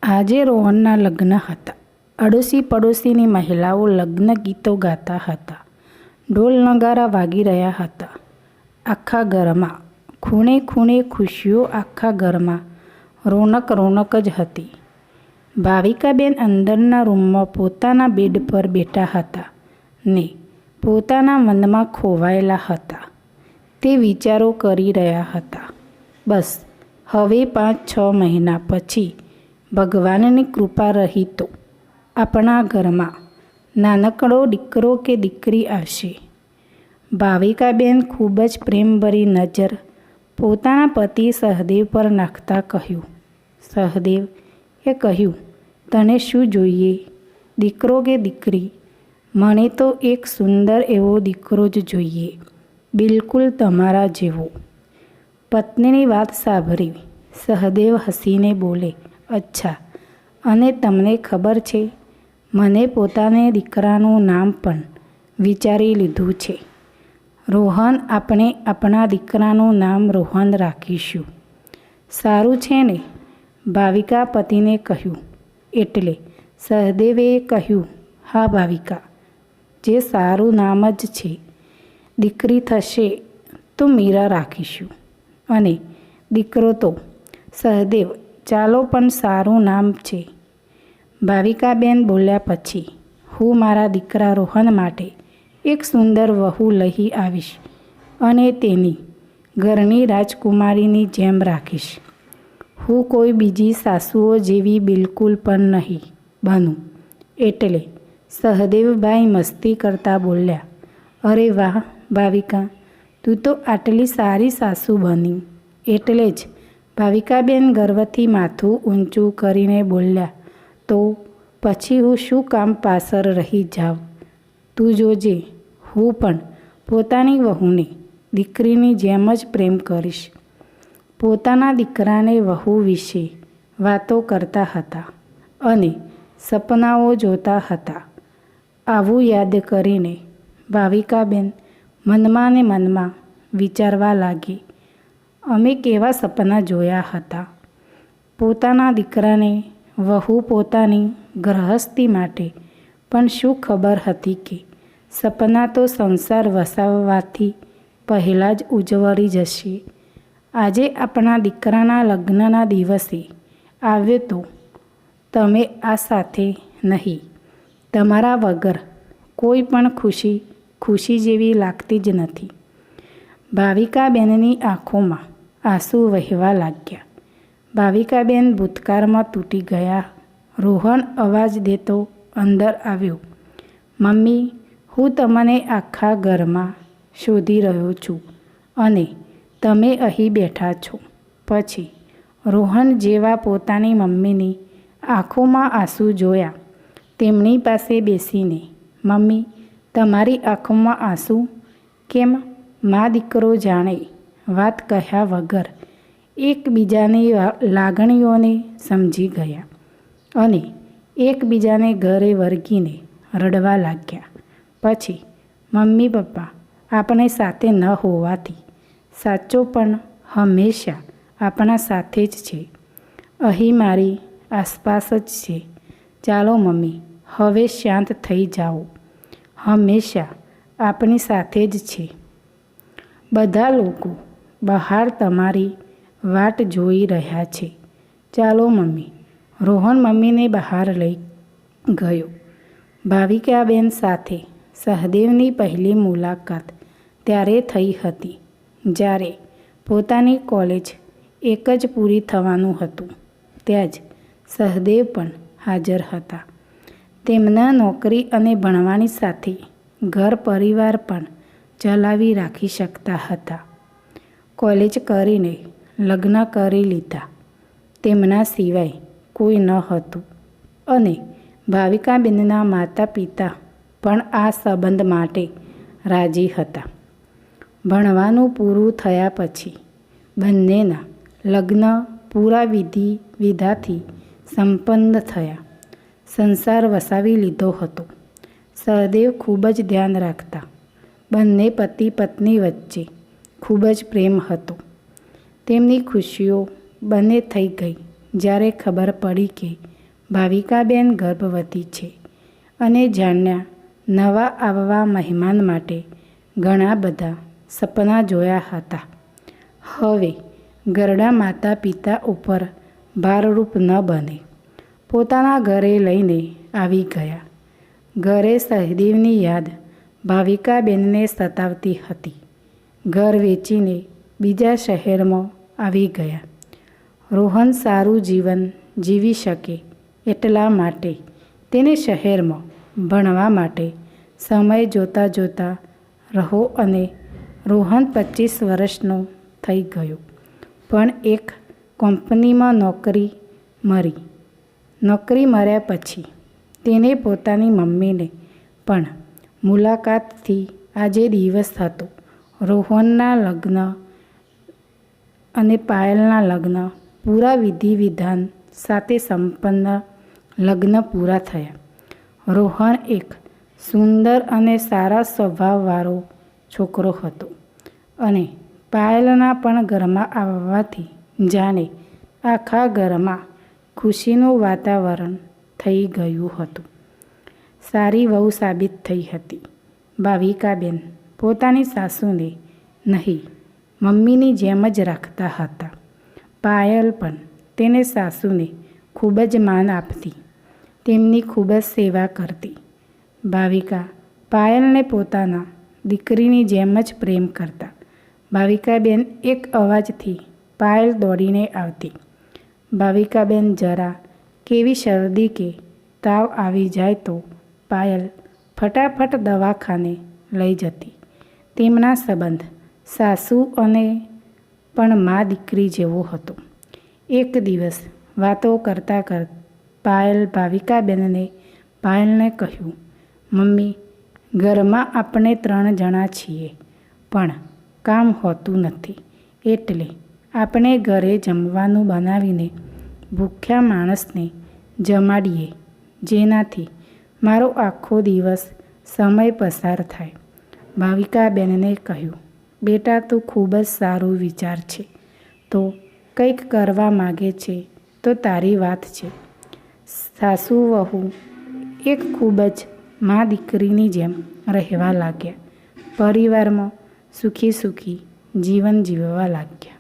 આજે રોહનના લગ્ન હતા. અડોશી પડોશીની મહિલાઓ લગ્ન ગીતો ગાતા હતા. ઢોલ નગારા વાગી રહ્યા હતા. આખા ઘરમાં ખૂણે ખૂણે ખુશીઓ, આખા ઘરમાં રોનક જ હતી. ભાવિકાબેન અંદરના રૂમમાં પોતાના બેડ પર બેઠા હતા ને પોતાના મનમાં ખોવાયેલા હતા. તે વિચારો કરી રહ્યા હતા. બસ હવે 5-6 મહિના પછી ભગવાનની કૃપા રહી તો આપણા ઘરમાં નાનકડો દીકરો કે દીકરી આવશે. ભાવિકાબેન ખૂબ જ પ્રેમભરી નજર પોતાના પતિ સહદેવ પર નાખતા કહ્યું, સહદેવ એ કહ્યું, તને શું જોઈએ, દીકરો કે દીકરી? મને તો એક સુંદર એવો દીકરો જ જોઈએ, બિલકુલ તમારા જેવો. પત્નીની વાત સાંભળી સહદેવ હસીને બોલે, અચ્છા, અને તમને ખબર છે, મને પોતાને દીકરાનું નામ પણ વિચારી લીધું છે. રોહન. આપણે આપણા દીકરાનું નામ રોહન રાખીશું. સારું છે ને? ભાવિકા પતિને કહ્યું. એટલે સહદેવે કહ્યું, હા ભાવિકા, જે સારું નામ જ છે. દીકરી થશે તો મીરા રાખીશું અને દીકરો તો સહદેવ. ચાલો, પણ સારું નામ છે. ભાવિકાબેન બોલ્યા પછી હું મારા દીકરા રોહન માટે એક સુંદર વહુ લઈ આવીશ અને તેની ઘરની રાજકુમારીની જેમ રાખીશ. હું કોઈ બીજી સાસુઓ જેવી બિલકુલ પણ નહીં બનું. એટલે સહદેવભાઈ મસ્તી કરતા બોલ્યા, અરે વાહ ભાવિકા, તું તો આટલી સારી સાસુ બની. એટલે જ ભાવિકાબેન ગર્વથી માથું ઊંચું કરીને બોલ્યા, તો પછી હું શું કામ પાછળ રહી જાઉં? તું જોજે, હું પણ પોતાની વહુને દીકરીની જેમ જ પ્રેમ કરીશ. પોતાના દીકરાને વહુ વિશે વાતો કરતા હતા અને સપનાઓ જોતા હતા. આવું યાદ કરીને ભાવિકાબેન મનમાં ને મનમાં વિચારવા લાગી, અમે કેવા સપના જોયા હતા. પોતાના દીકરાને વહુ પોતાની ગૃહસ્થી માટે પણ શું ખબર હતી કે સપના તો સંસાર વસાવવાથી પહેલાં જ ઉજવળી જશે. આજે આપણા દીકરાના લગ્નના દિવસે આવ્યો તો તમે આ સાથે નહીં. તમારા વગર કોઈ પણ ખુશી જેવી લાગતી જ નથી. ભાવિકાબેનની આંખોમાં આંસુ વહેવા લાગ્યા. ભાવિકાબેન ભૂતકાળમાં તૂટી ગયા. રોહન અવાજ દેતો અંદર આવ્યો, મમ્મી, હું તમને આખા ઘરમાં શોધી રહ્યો છું અને તમે અહીં બેઠા છો. પછી રોહન જેવા પોતાની મમ્મીની આંખોમાં આંસુ જોયા. તેમની પાસે બેસીને, મમ્મી, તમારી આંખોમાં આંસુ કેમ? મા દીકરો જાણે વાત કહ્યા વગર એકબીજાની લાગણીઓને સમજી ગયા અને એકબીજાને ઘરે વળગીને રડવા લાગ્યા. પછી મમ્મી પપ્પા આપણે સાથે ન હોવાથી સાચો પણ હંમેશા આપણા સાથે જ છે. અહીં મારી આસપાસ જ છે. ચાલો મમ્મી, હવે શાંત થઈ જાઓ. હંમેશા આપણી સાથે જ છે. બધા લોકો બહાર તમારી વાટ જોઈ રહ્યા છે. ચાલો મમ્મી. રોહન મમ્મીને બહાર લઈ ગયો. ભાવિકાબેન સાથે સહદેવની પહેલી મુલાકાત ત્યારે થઈ હતી જ્યારે પોતાની કોલેજ એક જ પૂરી થવાનું હતું. ત્યાં જ સહદેવ પણ હાજર હતા. તેમના નોકરી અને ભણવાની સાથે ઘર પરિવાર પણ ચલાવી રાખી શકતા હતા. કોલેજ કરીને લગ્ન કરી લીધા. તેમના સિવાય કોઈ ન હતું અને ભાવિકાબેનના માતા પિતા પણ આ સંબંધ માટે રાજી હતા. ભણવાનું પૂરું થયા પછી બંનેના લગ્ન પૂરા વિધાથી સંપન્ન થયા. સંસાર વસાવી લીધો હતો. સહદેવ ખૂબ જ ધ્યાન રાખતા. બંને પતિ પત્ની વચ્ચે ખૂબ જ પ્રેમ હતો. તેમની ખુશીઓ બંને થઈ ગઈ જ્યારે ખબર પડી કે ભાવિકાબેન ગર્ભવતી છે અને જાણ્યા નવા આવવા મહેમાન માટે ઘણા બધા સપના જોયા હતા. હવે ઘરડા માતા પિતા ઉપર ભારરૂપ ન બને. પોતાના ઘરે લઈને આવી ગયા. ઘરે સહદેવની યાદ ભાવિકાબેનને સતાવતી હતી. ઘર વેચીને બીજા શહેરમાં આવી ગયા. રોહન સારું જીવન જીવી શકે એટલા માટે તેને શહેરમાં ભણવા માટે સમય જોતા જોતા રહો અને રોહન 25 વર્ષનો થઈ ગયો. પણ એક કંપનીમાં નોકરી મળી. નોકરી મળ્યા પછી તેને પોતાની મમ્મીને પણ મુલાકાતથી આજે દિવસ હતો. રોહનના લગ્ન અને પાયલના લગ્ન પૂરા વિધિ વિધાન સાથે સંપન્ન લગ્ન પૂરા થયા. રોહન એક સુંદર અને સારા સ્વભાવવાળો છોકરો હતો અને પાયલના પણ ઘરમાં આવવાથી જાણે આખા ઘરમાં ખુશીનું વાતાવરણ થઈ ગયું હતું. સારી વહુ સાબિત થઈ હતી. ભાવિકાબેન પોતાની સાસુને નહીં મમ્મીની જેમ જ રાખતા હતા. પાયલ પણ તેને સાસુને ખૂબ જ માન આપતી, તેમની ખૂબ જ સેવા કરતી. ભાવિકા પાયલને પોતાના દીકરીની જેમ જ પ્રેમ કરતા. ભાવિકાબેન એક અવાજથી પાયલ દોડીને આવતી. ભાવિકાબેન જરા કેવી શરદી કે તાવ આવી જાય તો પાયલ ફટાફટ દવાખાને લઈ જતી. તેમના સંબંધ સાસુ અને પણ મા દીકરી જેવો હતો. એક દિવસ વાતો કરતાં પાયલ પાયલને કહ્યું, મમ્મી, ઘરમાં આપણે 3 જણા છીએ પણ કામ હોતું નથી, એટલે આપણે ઘરે જમવાનું બનાવીને ભૂખ્યા માણસને જમાડીએ, જેનાથી મારો આખો દિવસ સમય પસાર થાય. ભાવિકાબેનને કહ્યું, બેટા, તું ખૂબ જ સારું વિચાર છે. તો કંઈક કરવા માગે છે તો તારી વાત છે. સાસુ વહુ એક ખૂબ જ મા દીકરીની જેમ રહેવા લાગ્યા. પરિવારમાં સુખી સુખી જીવન જીવવા લાગ્યા.